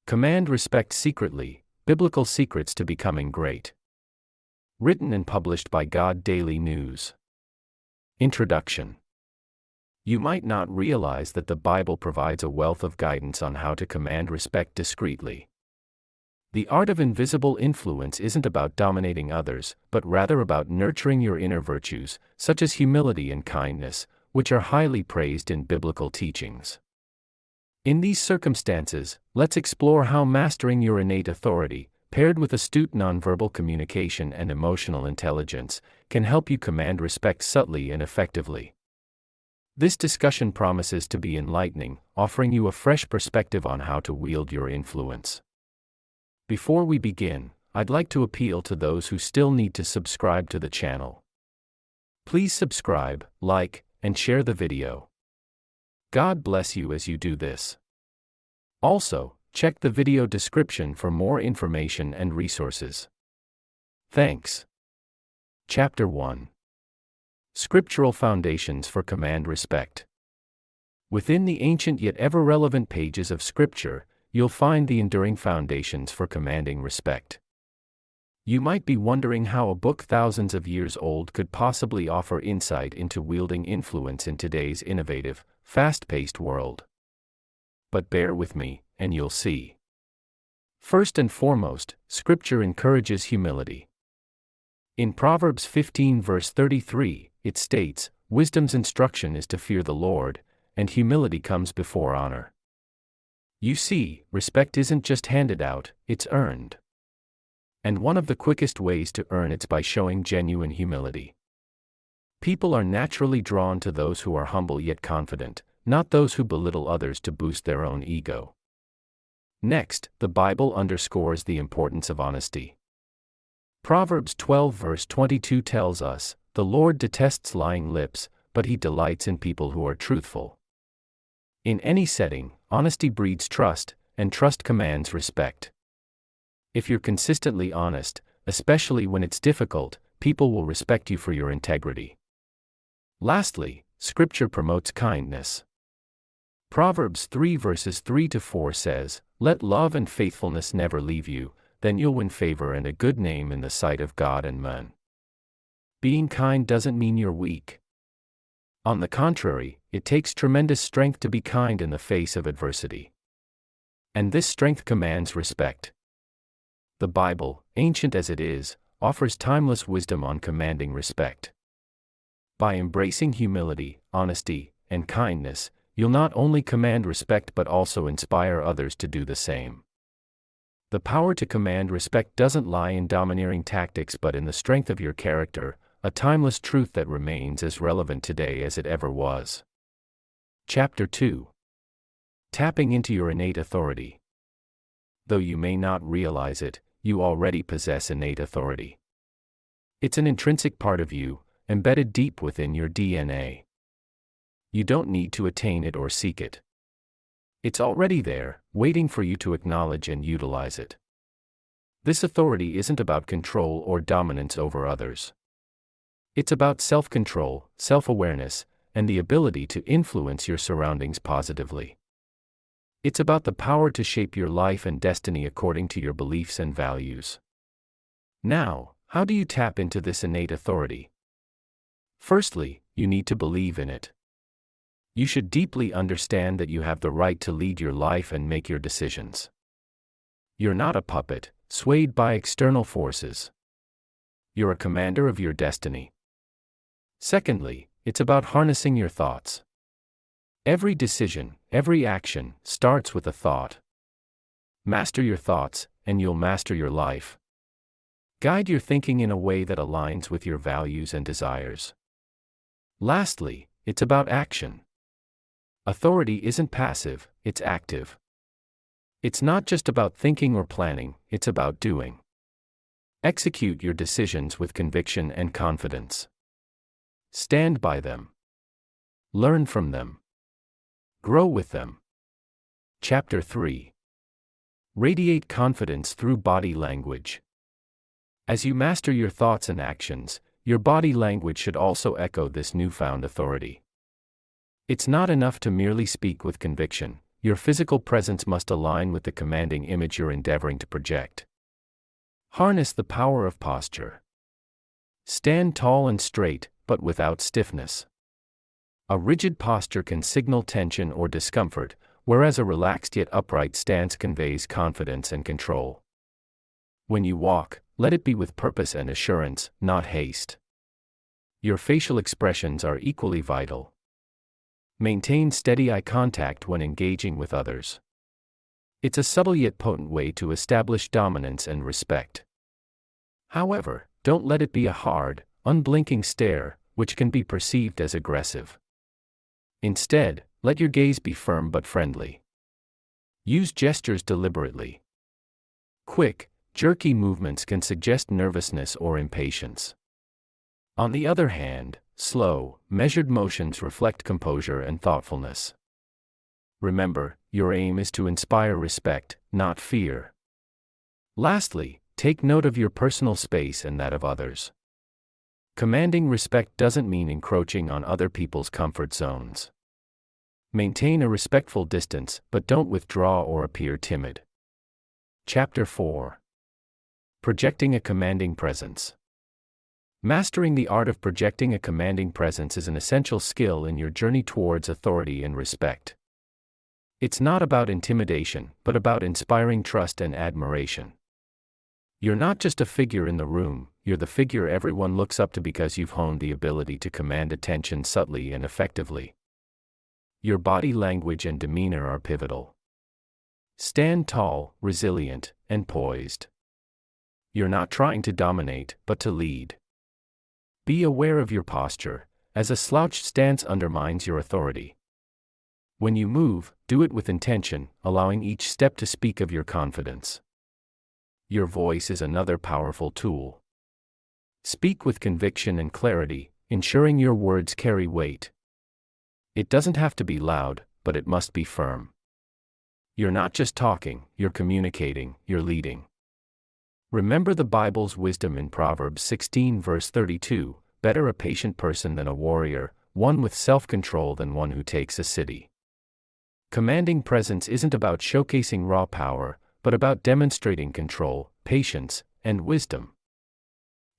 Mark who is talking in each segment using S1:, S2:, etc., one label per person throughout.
S1: Command Respect Secretly, Biblical Secrets to Becoming Great. Written and published by God Daily News. Introduction. You might not realize that the Bible provides a wealth of guidance on how to command respect discreetly. The art of invisible influence isn't about dominating others, but rather about nurturing your inner virtues, such as humility and kindness, which are highly praised in biblical teachings. In these circumstances, let's explore how mastering your innate authority, paired with astute nonverbal communication and emotional intelligence, can help you command respect subtly and effectively. This discussion promises to be enlightening, offering you a fresh perspective on how to wield your influence. Before we begin, I'd like to appeal to those who still need to subscribe to the channel. Please subscribe, like, and share the video. God bless you as you do this. Also, check the video description for more information and resources. Thanks. Chapter 1. Scriptural Foundations for Command Respect. Within the ancient yet ever-relevant pages of Scripture, you'll find the enduring foundations for commanding respect. You might be wondering how a book thousands of years old could possibly offer insight into wielding influence in today's innovative, fast-paced world. But bear with me, and you'll see. First and foremost, Scripture encourages humility. In Proverbs 15 verse 33, it states, "Wisdom's instruction is to fear the Lord, and humility comes before honor." You see, respect isn't just handed out, it's earned. And one of the quickest ways to earn it's by showing genuine humility. People are naturally drawn to those who are humble yet confident, not those who belittle others to boost their own ego. Next, the Bible underscores the importance of honesty. Proverbs 12 verse 22 tells us, "The Lord detests lying lips, but he delights in people who are truthful." In any setting, honesty breeds trust, and trust commands respect. If you're consistently honest, especially when it's difficult, people will respect you for your integrity. Lastly, Scripture promotes kindness. Proverbs 3 verses 3 to 4 says, "Let love and faithfulness never leave you, then you'll win favor and a good name in the sight of God and men." Being kind doesn't mean you're weak. On the contrary, it takes tremendous strength to be kind in the face of adversity. And this strength commands respect. The Bible, ancient as it is, offers timeless wisdom on commanding respect. By embracing humility, honesty, and kindness, you'll not only command respect but also inspire others to do the same. The power to command respect doesn't lie in domineering tactics but in the strength of your character, a timeless truth that remains as relevant today as it ever was. Chapter 2. Tapping into your innate authority. Though you may not realize it, you already possess innate authority. It's an intrinsic part of you, embedded deep within your DNA. You don't need to attain it or seek it. It's already there, waiting for you to acknowledge and utilize it. This authority isn't about control or dominance over others. It's about self-control, self-awareness, and the ability to influence your surroundings positively. It's about the power to shape your life and destiny according to your beliefs and values. Now, how do you tap into this innate authority? Firstly, you need to believe in it. You should deeply understand that you have the right to lead your life and make your decisions. You're not a puppet, swayed by external forces. You're a commander of your destiny. Secondly, it's about harnessing your thoughts. Every decision, every action, starts with a thought. Master your thoughts, and you'll master your life. Guide your thinking in a way that aligns with your values and desires. Lastly, it's about action. Authority isn't passive, it's active. It's not just about thinking or planning, it's about doing. Execute your decisions with conviction and confidence. Stand by them. Learn from them. Grow with them. Chapter 3. Radiate confidence through body language. As you master your thoughts and actions, your body language should also echo this newfound authority. It's not enough to merely speak with conviction, your physical presence must align with the commanding image you're endeavoring to project. Harness the power of posture. Stand tall and straight, but without stiffness. A rigid posture can signal tension or discomfort, whereas a relaxed yet upright stance conveys confidence and control. When you walk, let it be with purpose and assurance, not haste. Your facial expressions are equally vital. Maintain steady eye contact when engaging with others. It's a subtle yet potent way to establish dominance and respect. However, don't let it be a hard, unblinking stare, which can be perceived as aggressive. Instead, let your gaze be firm but friendly. Use gestures deliberately. Quick, jerky movements can suggest nervousness or impatience. On the other hand, slow, measured motions reflect composure and thoughtfulness. Remember, your aim is to inspire respect, not fear. Lastly, take note of your personal space and that of others. Commanding respect doesn't mean encroaching on other people's comfort zones. Maintain a respectful distance, but don't withdraw or appear timid. Chapter 4. Projecting a commanding presence. Mastering the art of projecting a commanding presence is an essential skill in your journey towards authority and respect. It's not about intimidation, but about inspiring trust and admiration. You're not just a figure in the room, you're the figure everyone looks up to because you've honed the ability to command attention subtly and effectively. Your body language and demeanor are pivotal. Stand tall, resilient, and poised. You're not trying to dominate, but to lead. Be aware of your posture, as a slouched stance undermines your authority. When you move, do it with intention, allowing each step to speak of your confidence. Your voice is another powerful tool. Speak with conviction and clarity, ensuring your words carry weight. It doesn't have to be loud, but it must be firm. You're not just talking, you're communicating, you're leading. Remember the Bible's wisdom in Proverbs 16 verse 32, better a patient person than a warrior, one with self-control than one who takes a city. Commanding presence isn't about showcasing raw power, but about demonstrating control, patience, and wisdom.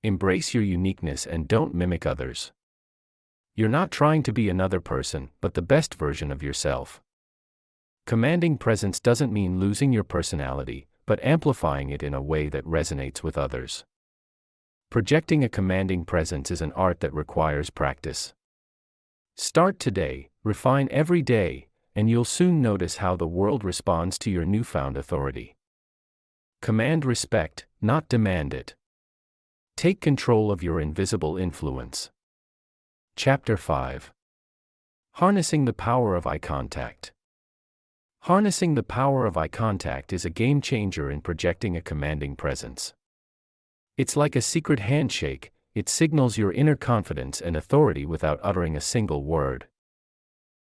S1: Embrace your uniqueness and don't mimic others. You're not trying to be another person, but the best version of yourself. Commanding presence doesn't mean losing your personality, but amplifying it in a way that resonates with others. Projecting a commanding presence is an art that requires practice. Start today, refine every day, and you'll soon notice how the world responds to your newfound authority. Command respect, not demand it. Take control of your invisible influence. Chapter 5. Harnessing the power of eye contact. Harnessing the power of eye contact is a game changer in projecting a commanding presence. It's like a secret handshake, it signals your inner confidence and authority without uttering a single word.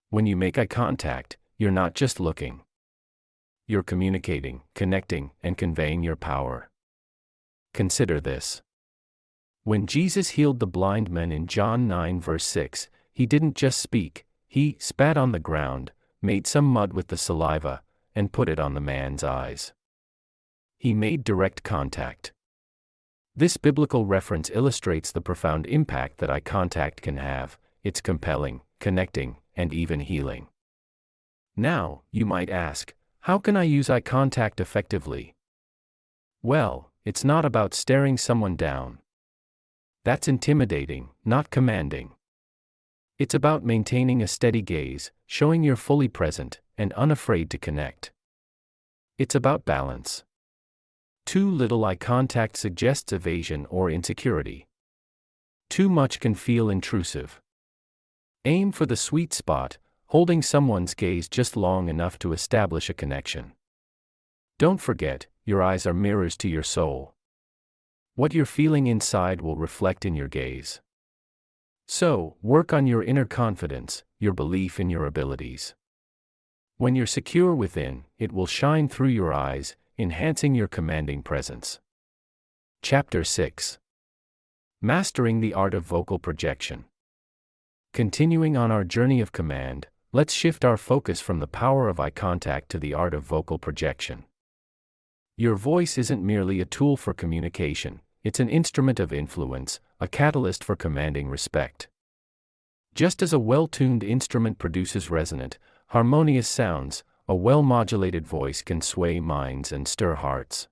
S1: When you make eye contact, you're not just looking. You're communicating, connecting, and conveying your power. Consider this. When Jesus healed the blind men in John 9 verse 6, he didn't just speak, he spat on the ground, made some mud with the saliva, and put it on the man's eyes. He made direct contact. This biblical reference illustrates the profound impact that eye contact can have. It's compelling, connecting, and even healing. Now, you might ask, how can I use eye contact effectively? Well, it's not about staring someone down. That's intimidating, not commanding. It's about maintaining a steady gaze, showing you're fully present, and unafraid to connect. It's about balance. Too little eye contact suggests evasion or insecurity. Too much can feel intrusive. Aim for the sweet spot, holding someone's gaze just long enough to establish a connection. Don't forget, your eyes are mirrors to your soul. What you're feeling inside will reflect in your gaze. So, work on your inner confidence, your belief in your abilities. When you're secure within, it will shine through your eyes, enhancing your commanding presence. Chapter 6. Mastering the art of vocal projection. Continuing on our journey of command, let's shift our focus from the power of eye contact to the art of vocal projection. Your voice isn't merely a tool for communication, it's an instrument of influence, a catalyst for commanding respect. Just as a well-tuned instrument produces resonant, harmonious sounds, a well-modulated voice can sway minds and stir hearts.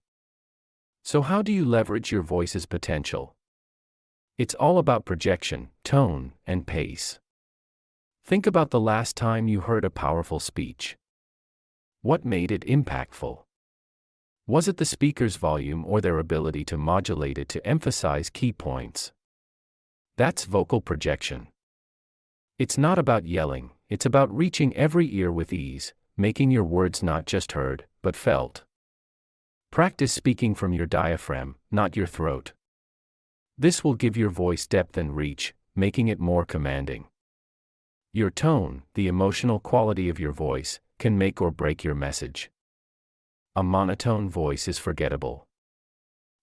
S1: So how do you leverage your voice's potential? It's all about projection, tone, and pace. Think about the last time you heard a powerful speech. What made it impactful? Was it the speaker's volume or their ability to modulate it to emphasize key points? That's vocal projection. It's not about yelling, it's about reaching every ear with ease, making your words not just heard, but felt. Practice speaking from your diaphragm, not your throat. This will give your voice depth and reach, making it more commanding. Your tone, the emotional quality of your voice, can make or break your message. A monotone voice is forgettable.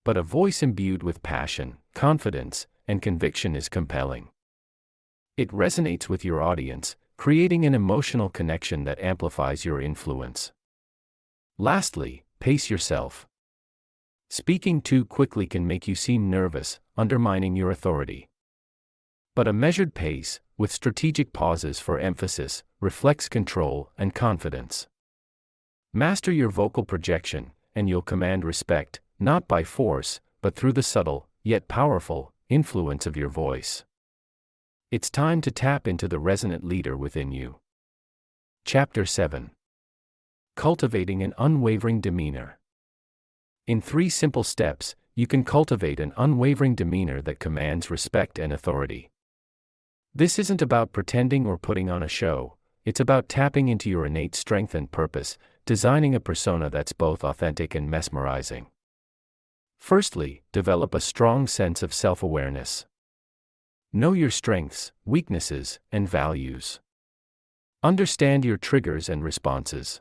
S1: But a voice imbued with passion, confidence, and conviction is compelling. It resonates with your audience, creating an emotional connection that amplifies your influence. Lastly, pace yourself. Speaking too quickly can make you seem nervous, undermining your authority. But a measured pace, with strategic pauses for emphasis, reflects control and confidence. Master your vocal projection, and you'll command respect, not by force, but through the subtle, yet powerful, influence of your voice. It's time to tap into the resonant leader within you. Chapter 7. Cultivating an Unwavering Demeanor. In 3 simple steps, you can cultivate an unwavering demeanor that commands respect and authority. This isn't about pretending or putting on a show, it's about tapping into your innate strength and purpose, designing a persona that's both authentic and mesmerizing. Firstly, develop a strong sense of self-awareness. Know your strengths, weaknesses, and values. Understand your triggers and responses.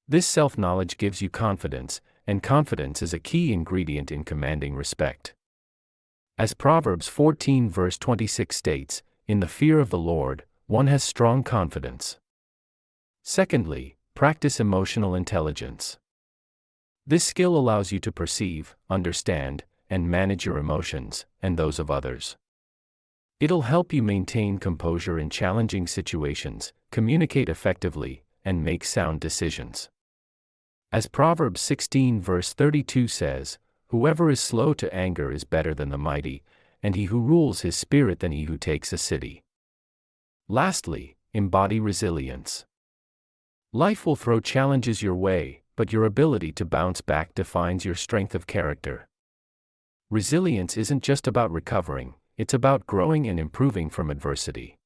S1: This self-knowledge gives you confidence, and confidence is a key ingredient in commanding respect. As Proverbs 14 verse 26 states, "In the fear of the Lord, one has strong confidence." Secondly, practice emotional intelligence. This skill allows you to perceive, understand, and manage your emotions, and those of others. It'll help you maintain composure in challenging situations, communicate effectively, and make sound decisions. As Proverbs 16 verse 32 says, "Whoever is slow to anger is better than the mighty, and he who rules his spirit than he who takes a city." Lastly, embody resilience. Life will throw challenges your way, but your ability to bounce back defines your strength of character. Resilience isn't just about recovering, it's about growing and improving from adversity.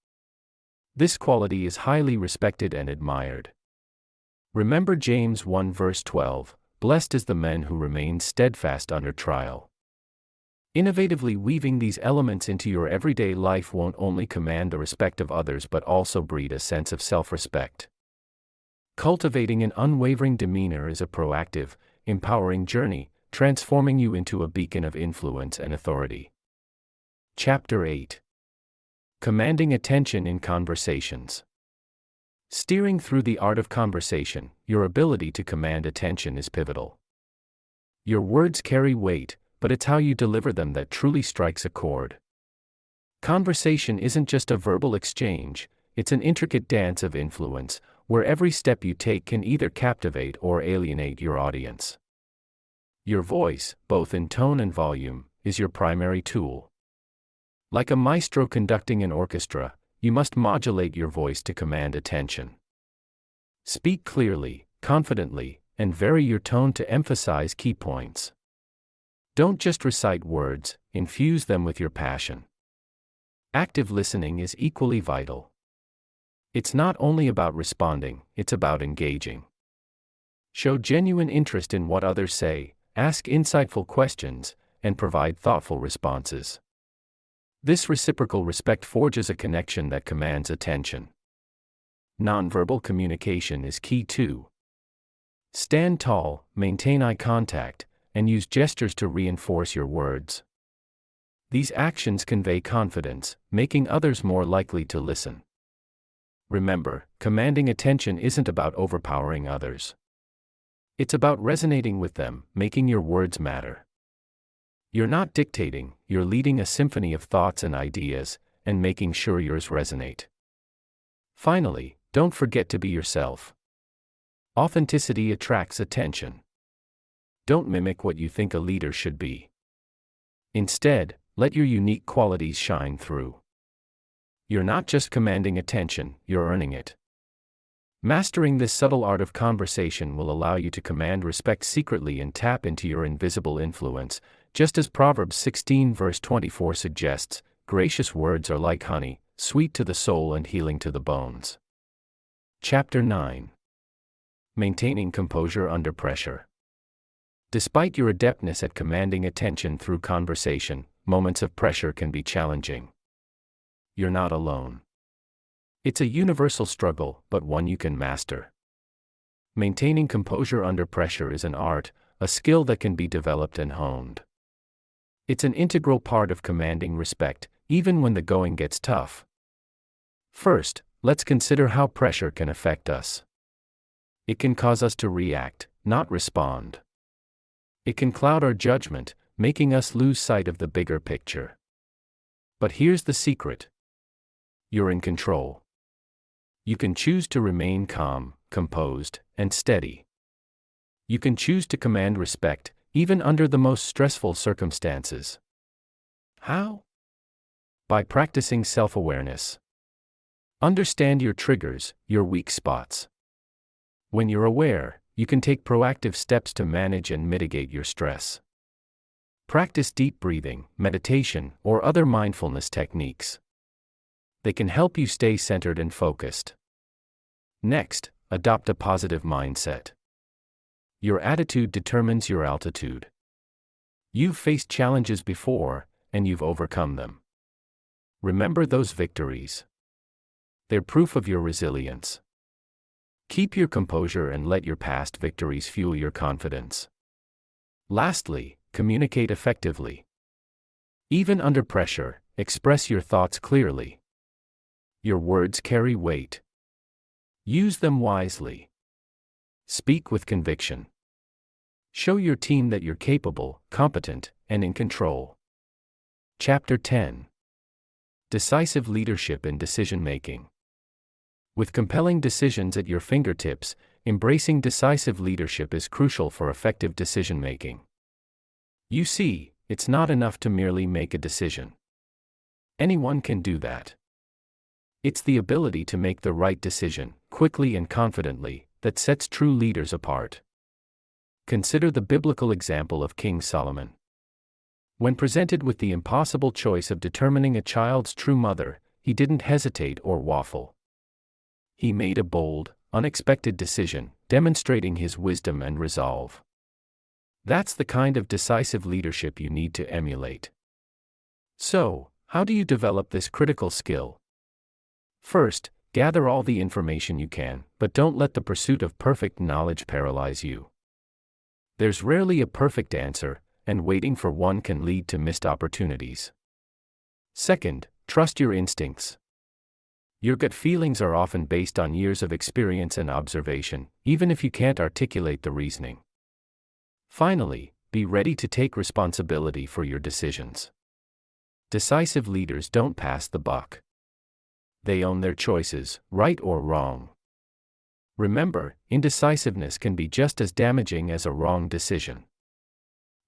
S1: This quality is highly respected and admired. Remember James 1 verse 12, "Blessed is the man who remains steadfast under trial." Innovatively weaving these elements into your everyday life won't only command the respect of others but also breed a sense of self-respect. Cultivating an unwavering demeanor is a proactive, empowering journey, transforming you into a beacon of influence and authority. Chapter 8. Commanding attention in conversations. Steering through the art of conversation, your ability to command attention is pivotal. Your words carry weight, but it's how you deliver them that truly strikes a chord. Conversation isn't just a verbal exchange, it's an intricate dance of influence, where every step you take can either captivate or alienate your audience. Your voice, both in tone and volume, is your primary tool. Like a maestro conducting an orchestra, you must modulate your voice to command attention. Speak clearly, confidently, and vary your tone to emphasize key points. Don't just recite words, infuse them with your passion. Active listening is equally vital. It's not only about responding, it's about engaging. Show genuine interest in what others say, ask insightful questions, and provide thoughtful responses. This reciprocal respect forges a connection that commands attention. Nonverbal communication is key too. Stand tall, maintain eye contact, and use gestures to reinforce your words. These actions convey confidence, making others more likely to listen. Remember, commanding attention isn't about overpowering others. It's about resonating with them, making your words matter. You're not dictating, you're leading a symphony of thoughts and ideas, and making sure yours resonate. Finally, don't forget to be yourself. Authenticity attracts attention. Don't mimic what you think a leader should be. Instead, let your unique qualities shine through. You're not just commanding attention, you're earning it. Mastering this subtle art of conversation will allow you to command respect secretly and tap into your invisible influence, just as Proverbs 16 verse 24 suggests, gracious words are like honey, sweet to the soul and healing to the bones. Chapter 9. Maintaining composure under pressure. Despite your adeptness at commanding attention through conversation, moments of pressure can be challenging. You're not alone. It's a universal struggle, but one you can master. Maintaining composure under pressure is an art, a skill that can be developed and honed. It's an integral part of commanding respect, even when the going gets tough. First, let's consider how pressure can affect us. It can cause us to react, not respond. It can cloud our judgment, making us lose sight of the bigger picture. But here's the secret. You're in control. You can choose to remain calm, composed, and steady. You can choose to command respect, even under the most stressful circumstances. How? By practicing self-awareness. Understand your triggers, your weak spots. When you're aware, you can take proactive steps to manage and mitigate your stress. Practice deep breathing, meditation, or other mindfulness techniques. They can help you stay centered and focused. Next, adopt a positive mindset. Your attitude determines your altitude. You've faced challenges before, and you've overcome them. Remember those victories. They're proof of your resilience. Keep your composure and let your past victories fuel your confidence. Lastly, communicate effectively. Even under pressure, express your thoughts clearly. Your words carry weight. Use them wisely. Speak with conviction. Show your team that you're capable, competent, and in control. Chapter 10. Decisive leadership in decision-making. With compelling decisions at your fingertips, embracing decisive leadership is crucial for effective decision-making. You see, it's not enough to merely make a decision. Anyone can do that. It's the ability to make the right decision, quickly and confidently, that sets true leaders apart. Consider the biblical example of King Solomon. When presented with the impossible choice of determining a child's true mother, he didn't hesitate or waffle. He made a bold, unexpected decision, demonstrating his wisdom and resolve. That's the kind of decisive leadership you need to emulate. So, how do you develop this critical skill? First, gather all the information you can, but don't let the pursuit of perfect knowledge paralyze you. There's rarely a perfect answer, and waiting for one can lead to missed opportunities. Second, trust your instincts. Your gut feelings are often based on years of experience and observation, even if you can't articulate the reasoning. Finally, be ready to take responsibility for your decisions. Decisive leaders don't pass the buck. They own their choices, right or wrong. Remember, indecisiveness can be just as damaging as a wrong decision.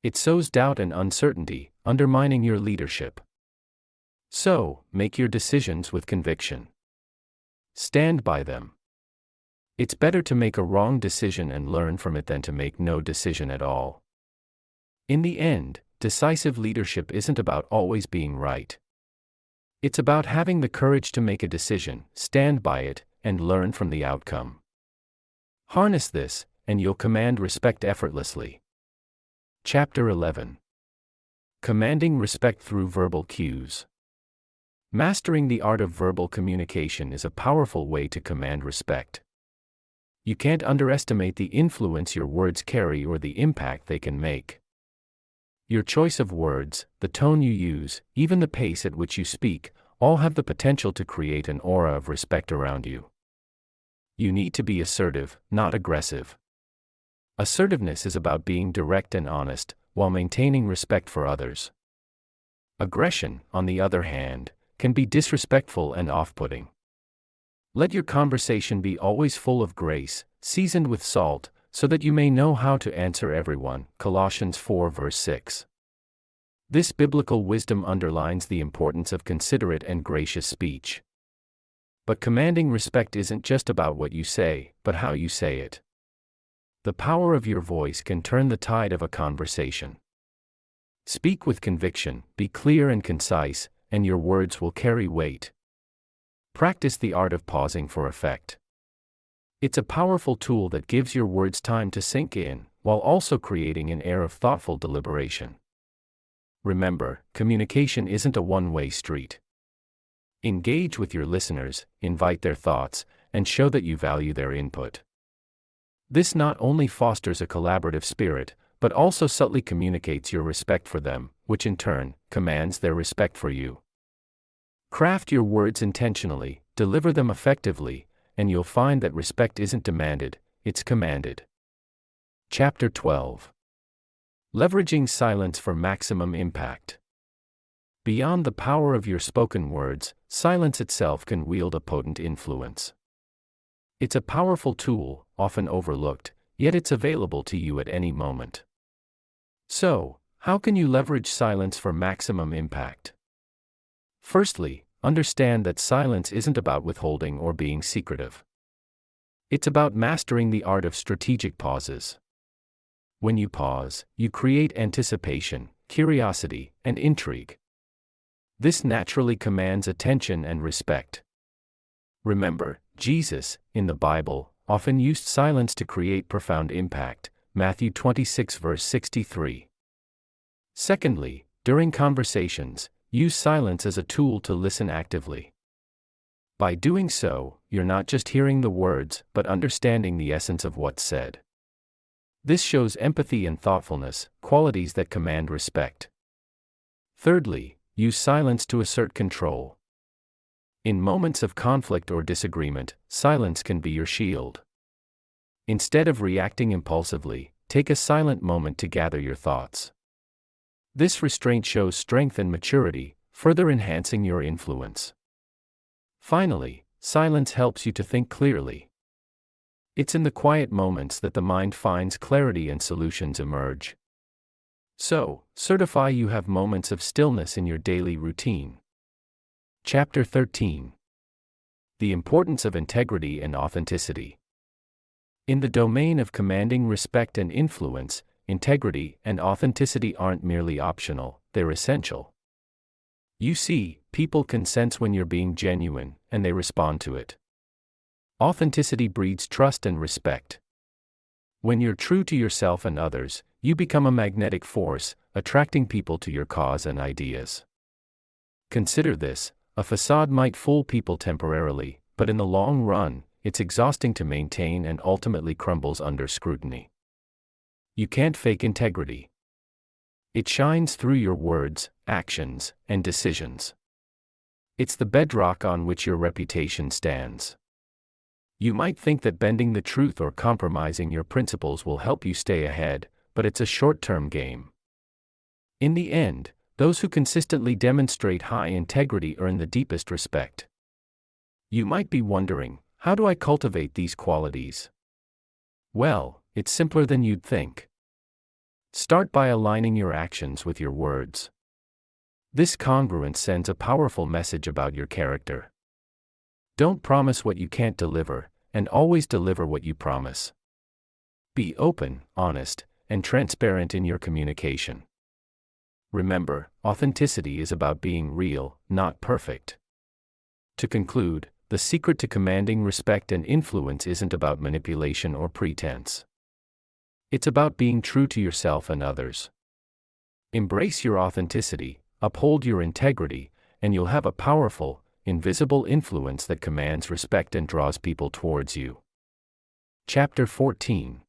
S1: It sows doubt and uncertainty, undermining your leadership. So, make your decisions with conviction. Stand by them. It's better to make a wrong decision and learn from it than to make no decision at all. In the end, decisive leadership isn't about always being right. It's about having the courage to make a decision, stand by it, and learn from the outcome. Harness this, and you'll command respect effortlessly. Chapter 11. Commanding respect through verbal cues. Mastering the art of verbal communication is a powerful way to command respect. You can't underestimate the influence your words carry or the impact they can make. Your choice of words, the tone you use, even the pace at which you speak, all have the potential to create an aura of respect around you. You need to be assertive, not aggressive. Assertiveness is about being direct and honest, while maintaining respect for others. Aggression, on the other hand, can be disrespectful and off-putting. Let your conversation be always full of grace, seasoned with salt, so that you may know how to answer everyone. Colossians 4 verse 6. This biblical wisdom underlines the importance of considerate and gracious speech. But commanding respect isn't just about what you say, but how you say it. The power of your voice can turn the tide of a conversation. Speak with conviction, be clear and concise, and your words will carry weight. Practice the art of pausing for effect. It's a powerful tool that gives your words time to sink in, while also creating an air of thoughtful deliberation. Remember, communication isn't a one-way street. Engage with your listeners, invite their thoughts, and show that you value their input. This not only fosters a collaborative spirit, but also subtly communicates your respect for them, which in turn commands their respect for you. Craft your words intentionally, deliver them effectively, and you'll find that respect isn't demanded, it's commanded. Chapter 12. Leveraging silence for maximum impact. Beyond the power of your spoken words, silence itself can wield a potent influence. It's a powerful tool, often overlooked, yet it's available to you at any moment. So, how can you leverage silence for maximum impact? Firstly, understand that silence isn't about withholding or being secretive. It's about mastering the art of strategic pauses. When you pause, you create anticipation, curiosity, and intrigue. This naturally commands attention and respect. Remember, Jesus, in the Bible, often used silence to create profound impact. Matthew 26 verse 63. Secondly, during conversations, use silence as a tool to listen actively. By doing so, you're not just hearing the words, but understanding the essence of what's said. This shows empathy and thoughtfulness, qualities that command respect. Thirdly, use silence to assert control. In moments of conflict or disagreement, silence can be your shield. Instead of reacting impulsively, take a silent moment to gather your thoughts. This restraint shows strength and maturity, further enhancing your influence. Finally, silence helps you to think clearly. It's in the quiet moments that the mind finds clarity and solutions emerge. So, certify you have moments of stillness in your daily routine. Chapter 13. The importance of integrity and authenticity. In the domain of commanding respect and influence, integrity and authenticity aren't merely optional, they're essential. You see, people can sense when you're being genuine, and they respond to it. Authenticity breeds trust and respect. When you're true to yourself and others, you become a magnetic force, attracting people to your cause and ideas. Consider this: a facade might fool people temporarily, but in the long run, it's exhausting to maintain and ultimately crumbles under scrutiny. You can't fake integrity. It shines through your words, actions, and decisions. It's the bedrock on which your reputation stands. You might think that bending the truth or compromising your principles will help you stay ahead, but it's a short-term game. In the end, those who consistently demonstrate high integrity earn the deepest respect. You might be wondering, how do I cultivate these qualities? Well, it's simpler than you'd think. Start by aligning your actions with your words. This congruence sends a powerful message about your character. Don't promise what you can't deliver, and always deliver what you promise. Be open, honest, and transparent in your communication. Remember, authenticity is about being real, not perfect. To conclude, the secret to commanding respect and influence isn't about manipulation or pretense. It's about being true to yourself and others. Embrace your authenticity, uphold your integrity, and you'll have a powerful, invisible influence that commands respect and draws people towards you. Chapter 14.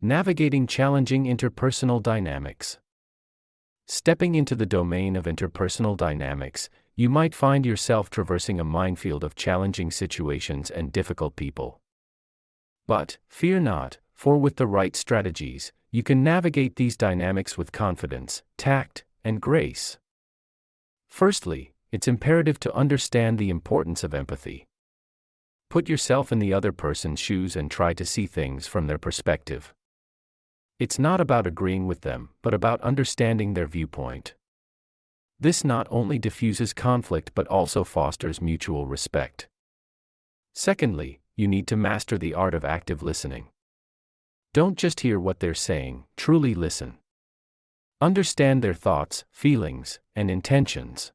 S1: Navigating challenging interpersonal dynamics. Stepping into the domain of interpersonal dynamics, you might find yourself traversing a minefield of challenging situations and difficult people. But, fear not, for with the right strategies, you can navigate these dynamics with confidence, tact, and grace. Firstly, it's imperative to understand the importance of empathy. Put yourself in the other person's shoes and try to see things from their perspective. It's not about agreeing with them, but about understanding their viewpoint. This not only diffuses conflict but also fosters mutual respect. Secondly, you need to master the art of active listening. Don't just hear what they're saying, truly listen. Understand their thoughts, feelings, and intentions.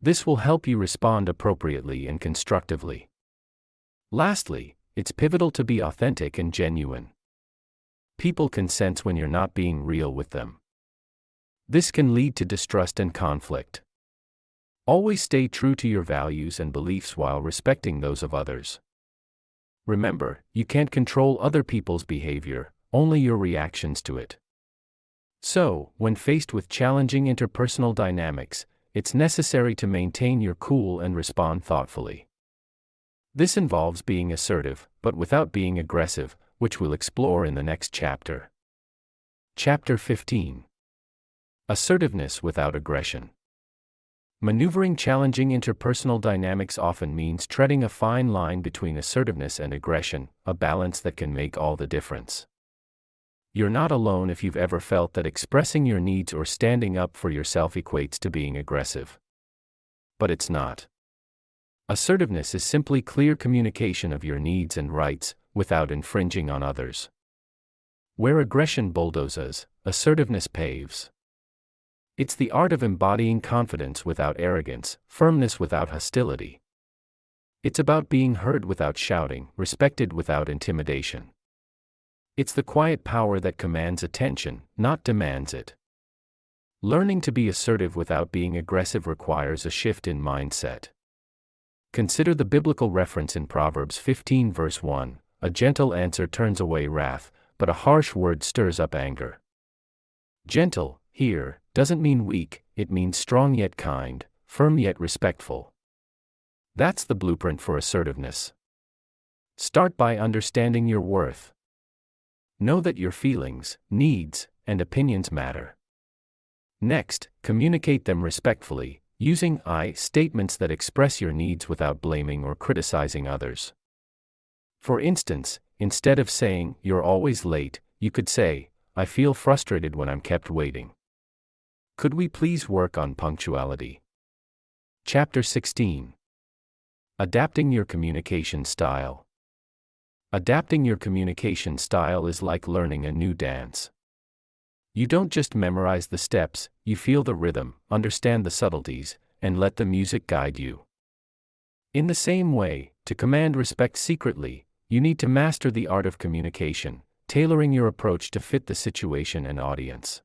S1: This will help you respond appropriately and constructively. Lastly, it's pivotal to be authentic and genuine. People can sense when you're not being real with them. This can lead to distrust and conflict. Always stay true to your values and beliefs while respecting those of others. Remember, you can't control other people's behavior, only your reactions to it. So, when faced with challenging interpersonal dynamics, it's necessary to maintain your cool and respond thoughtfully. This involves being assertive, but without being aggressive, which we'll explore in the next chapter. Chapter 15. Assertiveness without aggression. Maneuvering challenging interpersonal dynamics often means treading a fine line between assertiveness and aggression, a balance that can make all the difference. You're not alone if you've ever felt that expressing your needs or standing up for yourself equates to being aggressive. But it's not. Assertiveness is simply clear communication of your needs and rights, without infringing on others. Where aggression bulldozes, assertiveness paves. It's the art of embodying confidence without arrogance, firmness without hostility. It's about being heard without shouting, respected without intimidation. It's the quiet power that commands attention, not demands it. Learning to be assertive without being aggressive requires a shift in mindset. Consider the biblical reference in Proverbs 15 verse 1, "A gentle answer turns away wrath, but a harsh word stirs up anger." Gentle, here, doesn't mean weak, it means strong yet kind, firm yet respectful. That's the blueprint for assertiveness. Start by understanding your worth. Know that your feelings, needs, and opinions matter. Next, communicate them respectfully, using I statements that express your needs without blaming or criticizing others. For instance, instead of saying, "You're always late," you could say, "I feel frustrated when I'm kept waiting. Could we please work on punctuality?" Chapter 16. Adapting your communication style. Adapting your communication style is like learning a new dance. You don't just memorize the steps, you feel the rhythm, understand the subtleties, and let the music guide you. In the same way, to command respect secretly, you need to master the art of communication, tailoring your approach to fit the situation and audience.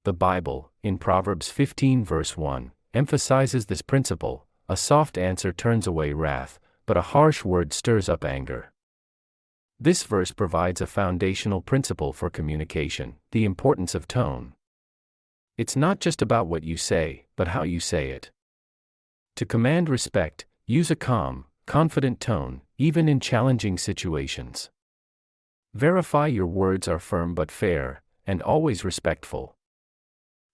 S1: The Bible, in Proverbs 15 verse 1, emphasizes this principle: "A soft answer turns away wrath, but a harsh word stirs up anger." This verse provides a foundational principle for communication, the importance of tone. It's not just about what you say, but how you say it. To command respect, use a calm, confident tone, even in challenging situations. Verify your words are firm but fair, and always respectful.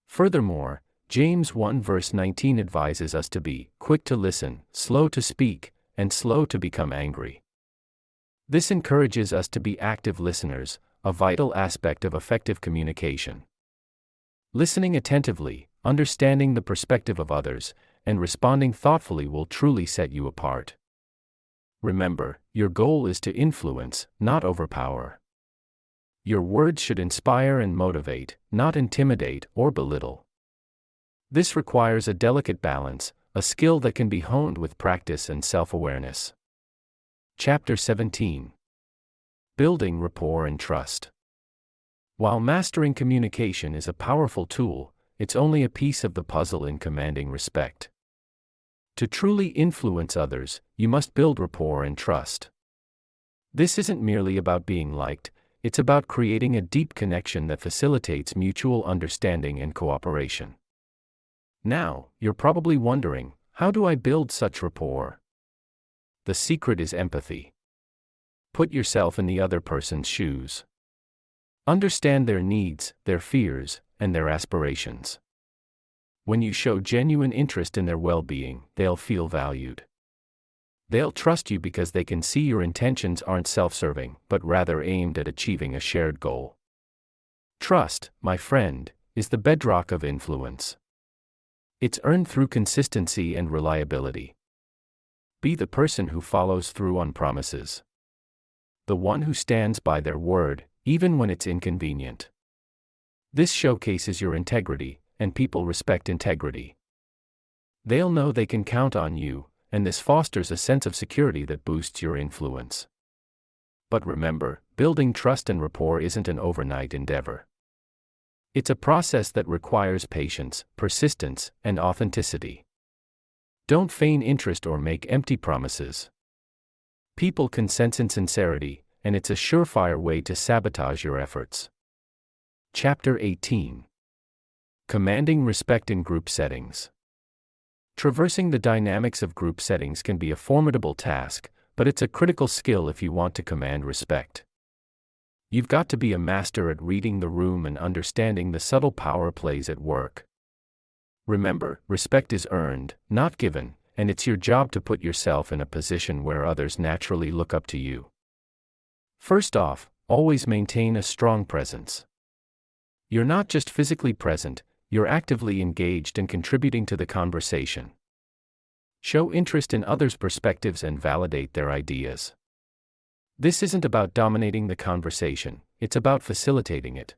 S1: Furthermore, James 1 verse 19 advises us to be quick to listen, slow to speak, and slow to become angry. This encourages us to be active listeners, a vital aspect of effective communication. Listening attentively, understanding the perspective of others, and responding thoughtfully will truly set you apart. Remember, your goal is to influence, not overpower. Your words should inspire and motivate, not intimidate or belittle. This requires a delicate balance, a skill that can be honed with practice and self-awareness. Chapter 17. Building rapport and trust. While mastering communication is a powerful tool, it's only a piece of the puzzle in commanding respect. To truly influence others, you must build rapport and trust. This isn't merely about being liked, it's about creating a deep connection that facilitates mutual understanding and cooperation. Now, you're probably wondering, how do I build such rapport? The secret is empathy. Put yourself in the other person's shoes. Understand their needs, their fears, and their aspirations. When you show genuine interest in their well-being, they'll feel valued. They'll trust you because they can see your intentions aren't self-serving, but rather aimed at achieving a shared goal. Trust, my friend, is the bedrock of influence. It's earned through consistency and reliability. Be the person who follows through on promises. The one who stands by their word, even when it's inconvenient. This showcases your integrity, and people respect integrity. They'll know they can count on you, and this fosters a sense of security that boosts your influence. But remember, building trust and rapport isn't an overnight endeavor. It's a process that requires patience, persistence, and authenticity. Don't feign interest or make empty promises. People can sense insincerity, and it's a surefire way to sabotage your efforts. Chapter 18. Commanding respect in group settings. Traversing the dynamics of group settings can be a formidable task, but it's a critical skill if you want to command respect. You've got to be a master at reading the room and understanding the subtle power plays at work. Remember, respect is earned, not given, and it's your job to put yourself in a position where others naturally look up to you. First off, always maintain a strong presence. You're not just physically present, you're actively engaged and contributing to the conversation. Show interest in others' perspectives and validate their ideas. This isn't about dominating the conversation, it's about facilitating it.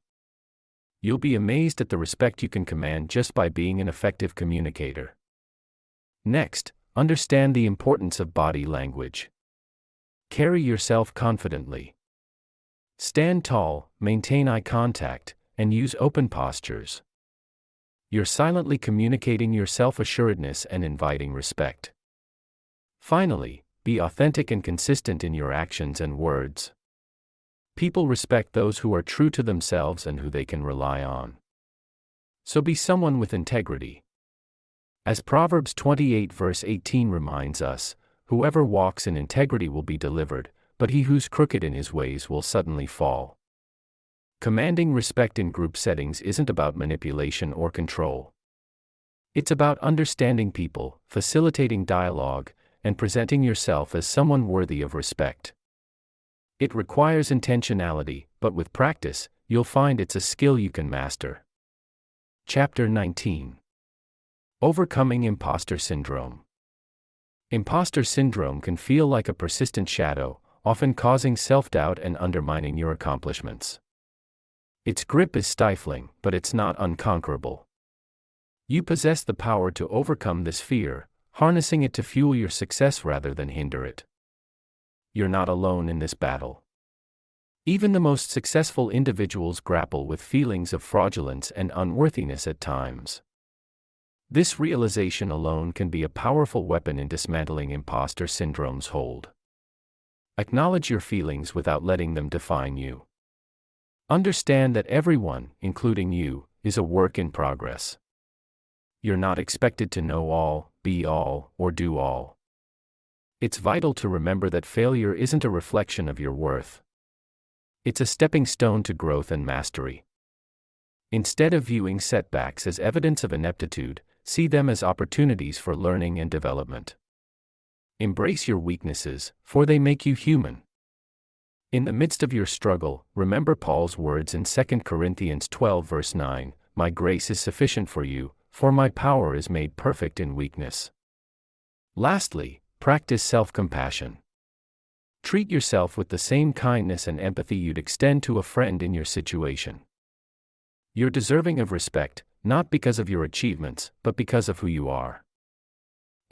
S1: You'll be amazed at the respect you can command just by being an effective communicator. Next, understand the importance of body language. Carry yourself confidently. Stand tall, maintain eye contact, and use open postures. You're silently communicating your self-assuredness and inviting respect. Finally, be authentic and consistent in your actions and words. People respect those who are true to themselves and who they can rely on. So be someone with integrity. As Proverbs 28 verse 18 reminds us, whoever walks in integrity will be delivered, but he who's crooked in his ways will suddenly fall. Commanding respect in group settings isn't about manipulation or control. It's about understanding people, facilitating dialogue, and presenting yourself as someone worthy of respect. It requires intentionality, but with practice, you'll find it's a skill you can master. Chapter 19. Overcoming impostor syndrome. Impostor syndrome can feel like a persistent shadow, often causing self-doubt and undermining your accomplishments. Its grip is stifling, but it's not unconquerable. You possess the power to overcome this fear, harnessing it to fuel your success rather than hinder it. You're not alone in this battle. Even the most successful individuals grapple with feelings of fraudulence and unworthiness at times. This realization alone can be a powerful weapon in dismantling imposter syndrome's hold. Acknowledge your feelings without letting them define you. Understand that everyone, including you, is a work in progress. You're not expected to know all, be all, or do all. It's vital to remember that failure isn't a reflection of your worth. It's a stepping stone to growth and mastery. Instead of viewing setbacks as evidence of ineptitude, see them as opportunities for learning and development. Embrace your weaknesses, for they make you human. In the midst of your struggle, remember Paul's words in 2 Corinthians 12 verse 9, "My grace is sufficient for you, for my power is made perfect in weakness." Lastly, practice self-compassion. Treat yourself with the same kindness and empathy you'd extend to a friend in your situation. You're deserving of respect, not because of your achievements, but because of who you are.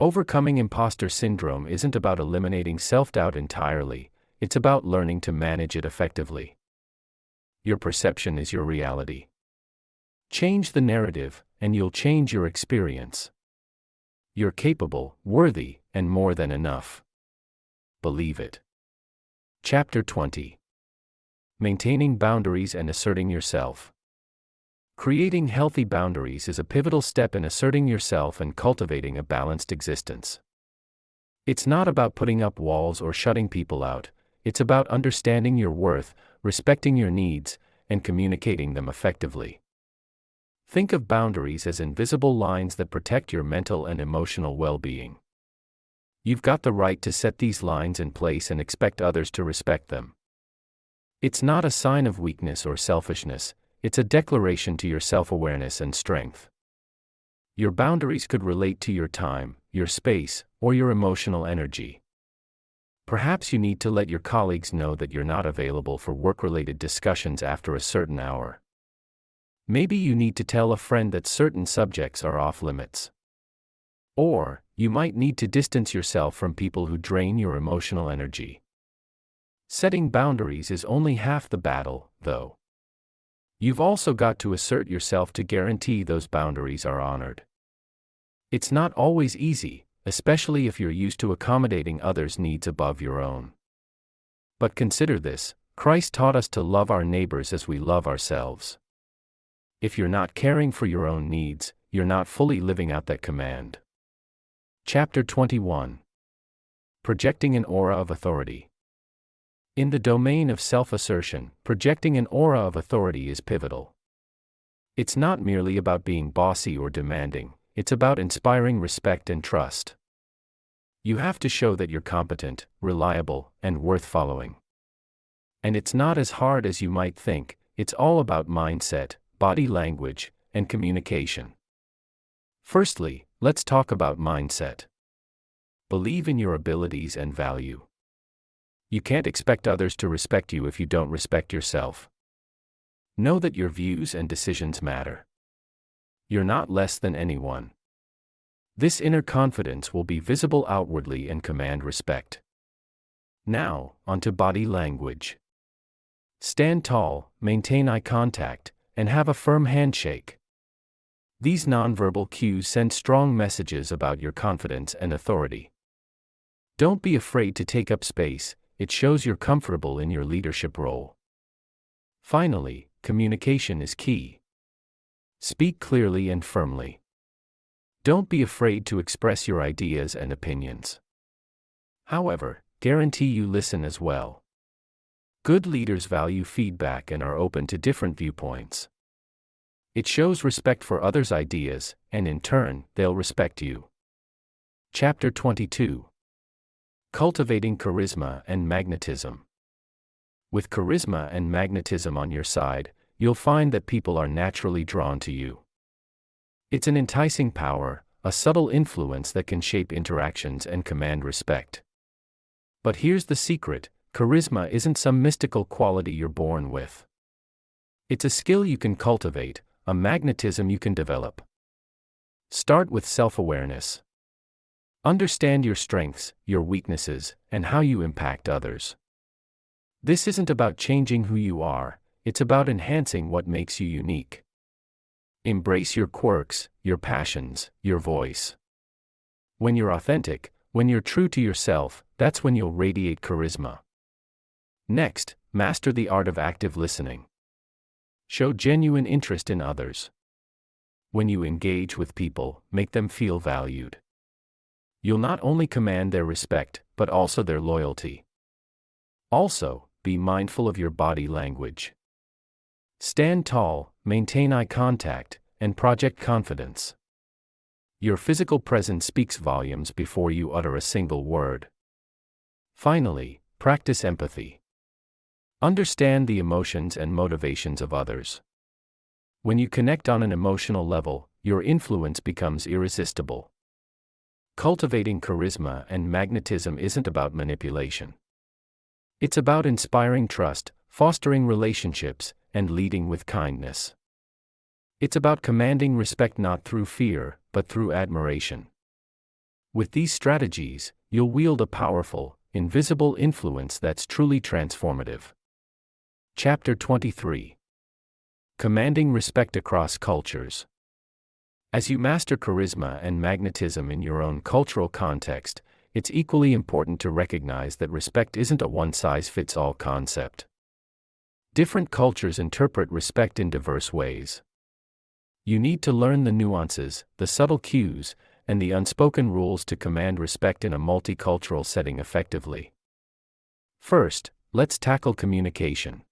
S1: Overcoming imposter syndrome isn't about eliminating self-doubt entirely, it's about learning to manage it effectively. Your perception is your reality. Change the narrative, and you'll change your experience. You're capable, worthy, and more than enough. Believe it. Chapter 20. Maintaining boundaries and asserting yourself. Creating healthy boundaries is a pivotal step in asserting yourself and cultivating a balanced existence. It's not about putting up walls or shutting people out, it's about understanding your worth, respecting your needs, and communicating them effectively. Think of boundaries as invisible lines that protect your mental and emotional well-being. You've got the right to set these lines in place and expect others to respect them. It's not a sign of weakness or selfishness, it's a declaration to your self-awareness and strength. Your boundaries could relate to your time, your space, or your emotional energy. Perhaps you need to let your colleagues know that you're not available for work-related discussions after a certain hour. Maybe you need to tell a friend that certain subjects are off-limits. Or, you might need to distance yourself from people who drain your emotional energy. Setting boundaries is only half the battle, though. You've also got to assert yourself to guarantee those boundaries are honored. It's not always easy, especially if you're used to accommodating others' needs above your own. But consider this: Christ taught us to love our neighbors as we love ourselves. If you're not caring for your own needs, you're not fully living out that command. Chapter 21. Projecting an aura of authority. In the domain of self-assertion, projecting an aura of authority is pivotal. It's not merely about being bossy or demanding, it's about inspiring respect and trust. You have to show that you're competent, reliable, and worth following. And it's not as hard as you might think, it's all about mindset, body language, and communication. Firstly, let's talk about mindset. Believe in your abilities and value. You can't expect others to respect you if you don't respect yourself. Know that your views and decisions matter. You're not less than anyone. This inner confidence will be visible outwardly and command respect. Now, onto body language. Stand tall, maintain eye contact, and have a firm handshake. These nonverbal cues send strong messages about your confidence and authority. Don't be afraid to take up space, it shows you're comfortable in your leadership role. Finally, communication is key. Speak clearly and firmly. Don't be afraid to express your ideas and opinions. However, guarantee you listen as well. Good leaders value feedback and are open to different viewpoints. It shows respect for others' ideas, and in turn, they'll respect you. Chapter 22. Cultivating charisma and magnetism. With charisma and magnetism on your side, you'll find that people are naturally drawn to you. It's an enticing power, a subtle influence that can shape interactions and command respect. But here's the secret: charisma isn't some mystical quality you're born with. It's a skill you can cultivate, a magnetism you can develop. Start with self-awareness. Understand your strengths, your weaknesses, and how you impact others. This isn't about changing who you are, it's about enhancing what makes you unique. Embrace your quirks, your passions, your voice. When you're authentic, when you're true to yourself, that's when you'll radiate charisma. Next, master the art of active listening. Show genuine interest in others. When you engage with people, make them feel valued. You'll not only command their respect, but also their loyalty. Also, be mindful of your body language. Stand tall, maintain eye contact, and project confidence. Your physical presence speaks volumes before you utter a single word. Finally, practice empathy. Understand the emotions and motivations of others. When you connect on an emotional level, your influence becomes irresistible. Cultivating charisma and magnetism isn't about manipulation. It's about inspiring trust, fostering relationships, and leading with kindness. It's about commanding respect not through fear, but through admiration. With these strategies, you'll wield a powerful, invisible influence that's truly transformative. Chapter 23. Commanding respect across cultures. As you master charisma and magnetism in your own cultural context, it's equally important to recognize that respect isn't a one-size-fits-all concept. Different cultures interpret respect in diverse ways. You need to learn the nuances, the subtle cues, and the unspoken rules to command respect in a multicultural setting effectively. First, let's tackle communication.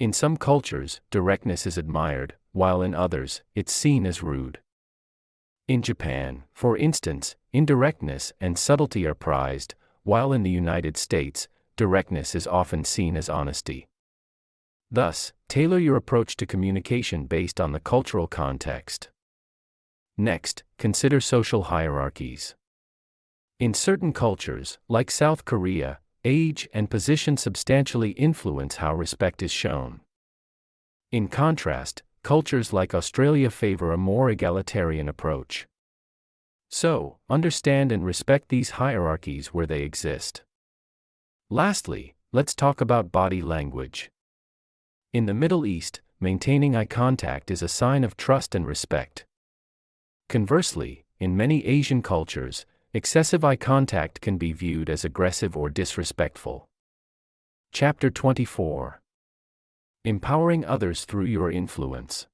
S1: In some cultures, directness is admired, while in others, it's seen as rude. In Japan, for instance, indirectness and subtlety are prized, while in the United States, directness is often seen as honesty. Thus, tailor your approach to communication based on the cultural context. Next, consider social hierarchies. In certain cultures, like South Korea, age and position substantially influence how respect is shown. In contrast, cultures like Australia favor a more egalitarian approach. So, understand and respect these hierarchies where they exist. Lastly, let's talk about body language. In the Middle East, maintaining eye contact is a sign of trust and respect. Conversely, in many Asian cultures, excessive eye contact can be viewed as aggressive or disrespectful. Chapter 24. Empowering others through your influence.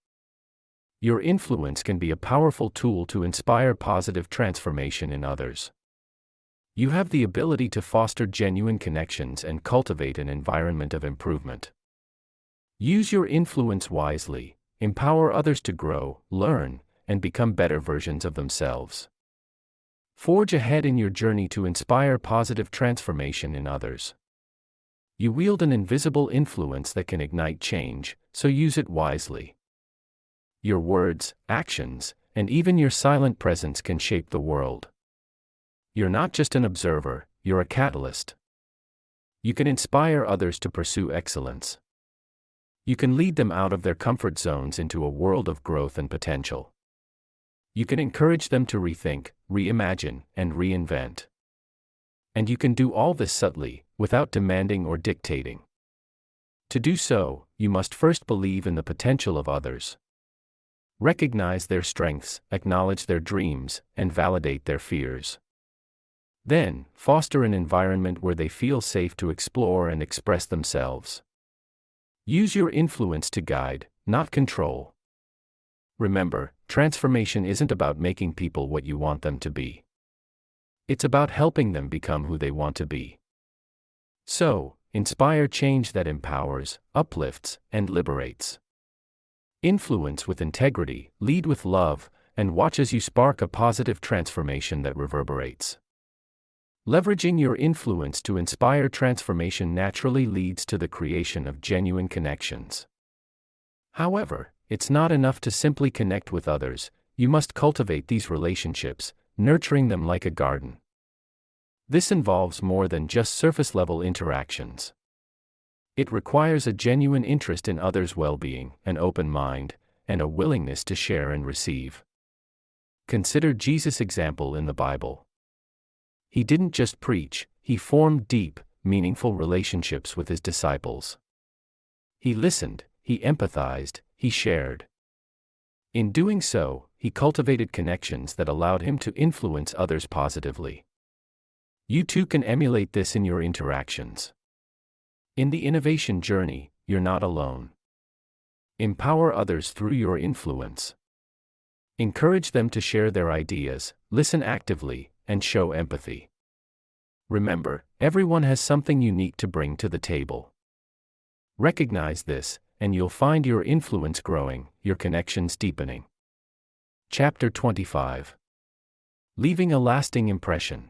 S1: Your influence can be a powerful tool to inspire positive transformation in others. You have the ability to foster genuine connections and cultivate an environment of improvement. Use your influence wisely, empower others to grow, learn, and become better versions of themselves. Forge ahead in your journey to inspire positive transformation in others. You wield an invisible influence that can ignite change, so use it wisely. Your words, actions, and even your silent presence can shape the world. You're not just an observer, you're a catalyst. You can inspire others to pursue excellence. You can lead them out of their comfort zones into a world of growth and potential. You can encourage them to rethink, reimagine, and reinvent. And you can do all this subtly, without demanding or dictating. To do so, you must first believe in the potential of others. Recognize their strengths, acknowledge their dreams, and validate their fears. Then, foster an environment where they feel safe to explore and express themselves. Use your influence to guide, not control. Remember, transformation isn't about making people what you want them to be. It's about helping them become who they want to be. So, inspire change that empowers, uplifts, and liberates. Influence with integrity, lead with love, and watch as you spark a positive transformation that reverberates. Leveraging your influence to inspire transformation naturally leads to the creation of genuine connections. However, it's not enough to simply connect with others, you must cultivate these relationships, nurturing them like a garden. This involves more than just surface-level interactions. It requires a genuine interest in others' well-being, an open mind, and a willingness to share and receive. Consider Jesus' example in the Bible. He didn't just preach, he formed deep, meaningful relationships with his disciples. He listened, he empathized, he shared. In doing so, he cultivated connections that allowed him to influence others positively. You too can emulate this in your interactions. In the innovation journey, you're not alone. Empower others through your influence. Encourage them to share their ideas, listen actively, and show empathy. Remember, everyone has something unique to bring to the table. Recognize this, and you'll find your influence growing, your connections deepening. Chapter 25. Leaving a lasting impression.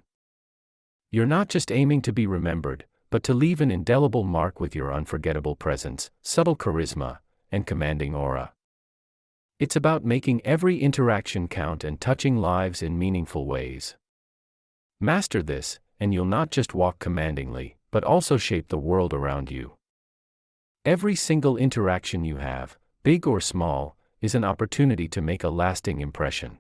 S1: You're not just aiming to be remembered, but to leave an indelible mark with your unforgettable presence, subtle charisma, and commanding aura. It's about making every interaction count and touching lives in meaningful ways. Master this, and you'll not just walk commandingly, but also shape the world around you. Every single interaction you have, big or small, is an opportunity to make a lasting impression.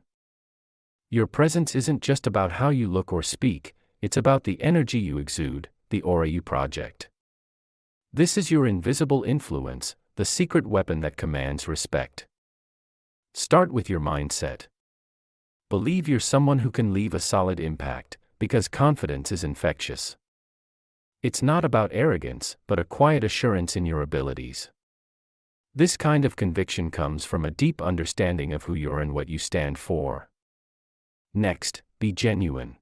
S1: Your presence isn't just about how you look or speak, it's about the energy you exude, the aura you project. This is your invisible influence, the secret weapon that commands respect. Start with your mindset. Believe you're someone who can leave a solid impact, because confidence is infectious. It's not about arrogance, but a quiet assurance in your abilities. This kind of conviction comes from a deep understanding of who you are and what you stand for. Next, be genuine.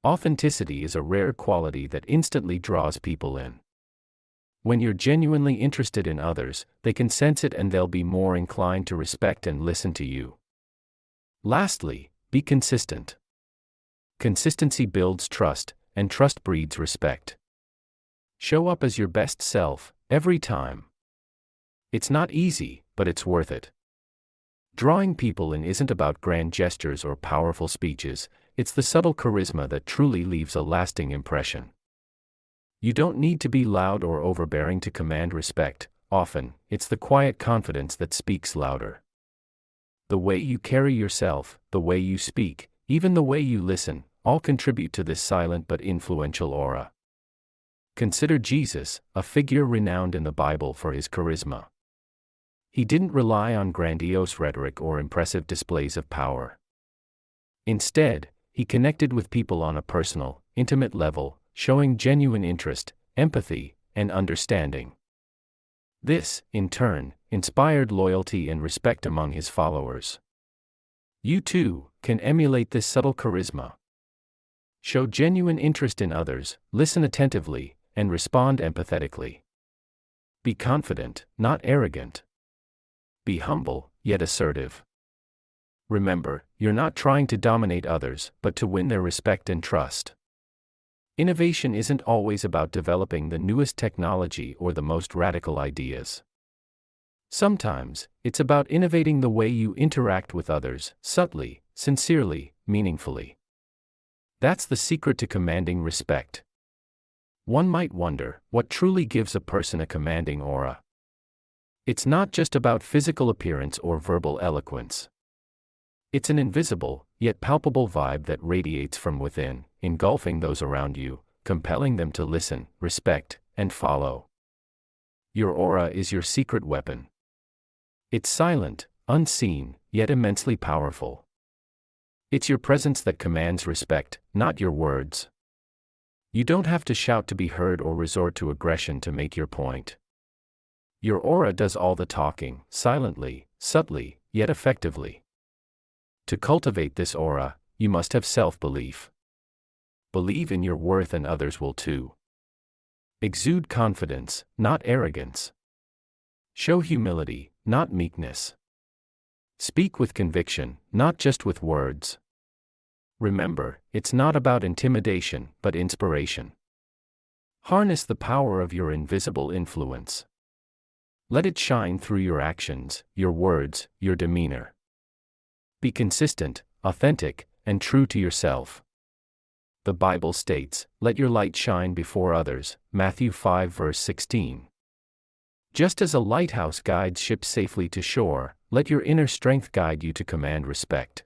S1: Authenticity is a rare quality that instantly draws people in. When you're genuinely interested in others, they can sense it and they'll be more inclined to respect and listen to you. Lastly, be consistent. Consistency builds trust, and trust breeds respect. Show up as your best self, every time. It's not easy, but it's worth it. Drawing people in isn't about grand gestures or powerful speeches, it's the subtle charisma that truly leaves a lasting impression. You don't need to be loud or overbearing to command respect, often, it's the quiet confidence that speaks louder. The way you carry yourself, the way you speak, even the way you listen, all contribute to this silent but influential aura. Consider Jesus, a figure renowned in the Bible for his charisma. He didn't rely on grandiose rhetoric or impressive displays of power. Instead, he connected with people on a personal, intimate level, showing genuine interest, empathy, and understanding. This, in turn, inspired loyalty and respect among his followers. You too can emulate this subtle charisma. Show genuine interest in others, listen attentively, and respond empathetically. Be confident, not arrogant. Be humble, yet assertive. Remember, you're not trying to dominate others, but to win their respect and trust. Innovation isn't always about developing the newest technology or the most radical ideas. Sometimes, it's about innovating the way you interact with others, subtly, sincerely, meaningfully. That's the secret to commanding respect. One might wonder, what truly gives a person a commanding aura? It's not just about physical appearance or verbal eloquence. It's an invisible, yet palpable vibe that radiates from within, engulfing those around you, compelling them to listen, respect, and follow. Your aura is your secret weapon. It's silent, unseen, yet immensely powerful. It's your presence that commands respect, not your words. You don't have to shout to be heard or resort to aggression to make your point. Your aura does all the talking, silently, subtly, yet effectively. To cultivate this aura, you must have self-belief. Believe in your worth and others will too. Exude confidence, not arrogance. Show humility, not meekness. Speak with conviction, not just with words. Remember, it's not about intimidation, but inspiration. Harness the power of your invisible influence. Let it shine through your actions, your words, your demeanor. Be consistent, authentic, and true to yourself. The Bible states, "Let your light shine before others," Matthew 5 verse 16. Just as a lighthouse guides ships safely to shore, let your inner strength guide you to command respect.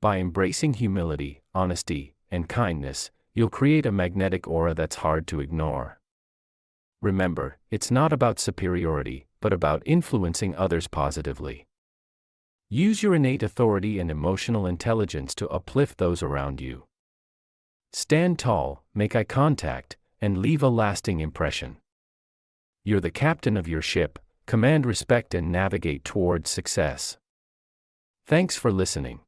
S1: By embracing humility, honesty, and kindness, you'll create a magnetic aura that's hard to ignore. Remember, it's not about superiority, but about influencing others positively. Use your innate authority and emotional intelligence to uplift those around you. Stand tall, make eye contact, and leave a lasting impression. You're the captain of your ship, command respect and navigate towards success. Thanks for listening.